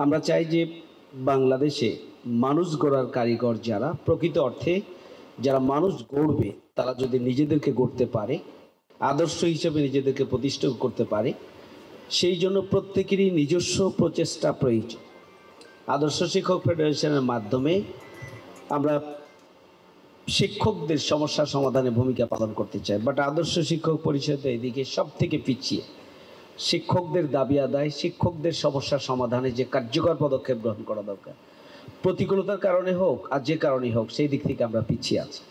আমরা চাই যে বাংলাদেশে মানুষ গড়ার কারিগর যারা, প্রকৃত অর্থে যারা মানুষ গড়বে, তারা যদি নিজেদেরকে গড়তে পারে, আদর্শ হিসেবে নিজেদেরকে প্রতিষ্ঠা করতে পারে, সেই জন্য প্রত্যেকেরই নিজস্ব প্রচেষ্টা প্রয়োজন। আদর্শ শিক্ষক ফেডারেশনের মাধ্যমে আমরা শিক্ষকদের সমস্যা সমাধানে ভূমিকা পালন করতে চাই, বাট আদর্শ শিক্ষক পরিষদ এদিকে সব থেকে পিছিয়ে। শিক্ষকদের দাবি আদায়, শিক্ষকদের সমস্যার সমাধানে যে কার্যকর পদক্ষেপ গ্রহণ করা দরকার, প্রতিকূলতার কারণে হোক আর যে কারণেই হোক, সেই দিক থেকে আমরা পিছিয়ে আছি।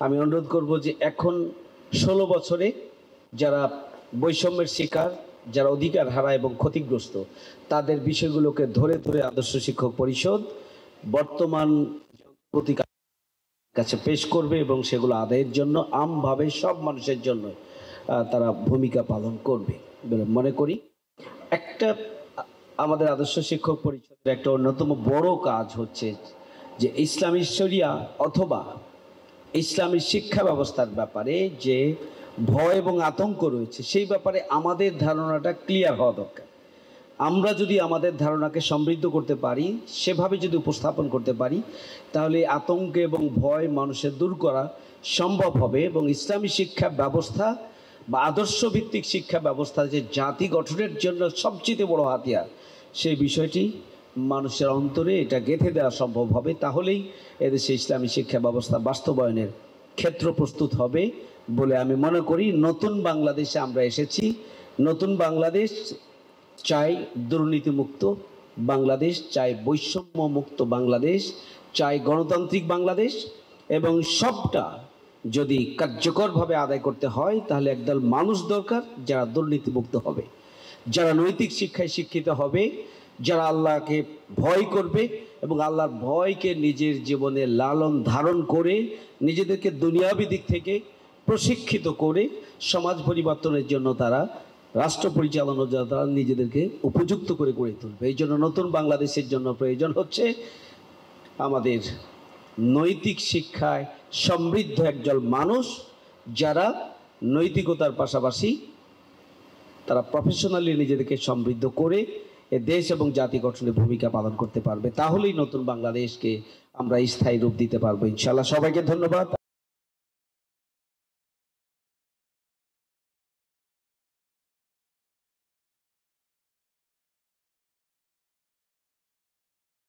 আমি অনুরোধ করব যে এখন 16 বছরে যারা বৈষম্যের শিকার, যারা অধিকার হারা এবং ক্ষতিগ্রস্ত, তাদের বিষয়গুলোকে ধরে ধরে আদর্শ শিক্ষক পরিষদ বর্তমান প্রতিকার কাছে পেশ করবে এবং সেগুলো আদায়ের জন্য আমভাবে সব মানুষের জন্য তারা ভূমিকা পালন করবে বলে মনে করি। একটা আমাদের আদর্শ শিক্ষক পরিষদের একটা অন্যতম বড় কাজ হচ্ছে যে ইসলামী শরিয়া অথবা ইসলামী শিক্ষা ব্যবস্থার ব্যাপারে যে ভয় এবং আতঙ্ক রয়েছে, সেই ব্যাপারে আমাদের ধারণাটা ক্লিয়ার হওয়া দরকার। আমরা যদি আমাদের ধারণাকে সমৃদ্ধ করতে পারি, সেভাবে যদি উপস্থাপন করতে পারি, তাহলে আতঙ্ক এবং ভয় মানুষের দূর করা সম্ভব হবে এবং ইসলামী শিক্ষা ব্যবস্থা বা আদর্শ ভিত্তিক শিক্ষা ব্যবস্থা যে জাতি গঠনের জন্য সবচেয়ে বড় হাতিয়ার, সেই বিষয়টি মানুষের অন্তরে এটা গেঁথে দেওয়া সম্ভব হবে। তাহলেই এদেশে ইসলামী শিক্ষা ব্যবস্থা বাস্তবায়নের ক্ষেত্র প্রস্তুত হবে বলে আমি মনে করি। নতুন বাংলাদেশে আমরা এসেছি। নতুন বাংলাদেশ চাই দুর্নীতিমুক্ত বাংলাদেশ, চাই বৈষম্য মুক্ত বাংলাদেশ, চাই গণতান্ত্রিক বাংলাদেশ, এবং সবটা যদি কার্যকরভাবে আদায় করতে হয় তাহলে একদল মানুষ দরকার যারা দুর্নীতিমুক্ত হবে, যারা নৈতিক শিক্ষায় শিক্ষিত হবে, যারা আল্লাহকে ভয় করবে এবং আল্লাহর ভয়কে নিজের জীবনে লালন ধারণ করে নিজেদেরকে দুনিয়াবী দিক থেকে প্রশিক্ষিত করে সমাজ পরিবর্তনের জন্য তারা, রাষ্ট্র পরিচালনার জন্য তারা নিজেদেরকে উপযুক্ত করে গড়ে তুলবে। এই জন্য নতুন বাংলাদেশের জন্য প্রয়োজন হচ্ছে আমাদের নৈতিক শিক্ষায় সমৃদ্ধ একজন মানুষ, যারা নৈতিকতার পাশাপাশি তারা প্রফেশনালি নিজেদেরকে সমৃদ্ধ করে এ দেশ এবং জাতি গঠনে ভূমিকা পালন করতে পারবে। তাহলেই নতুন বাংলাদেশকে আমরা স্থায়ী রূপ দিতে পারবো ইনশাআল্লাহ। সবাইকে ধন্যবাদ।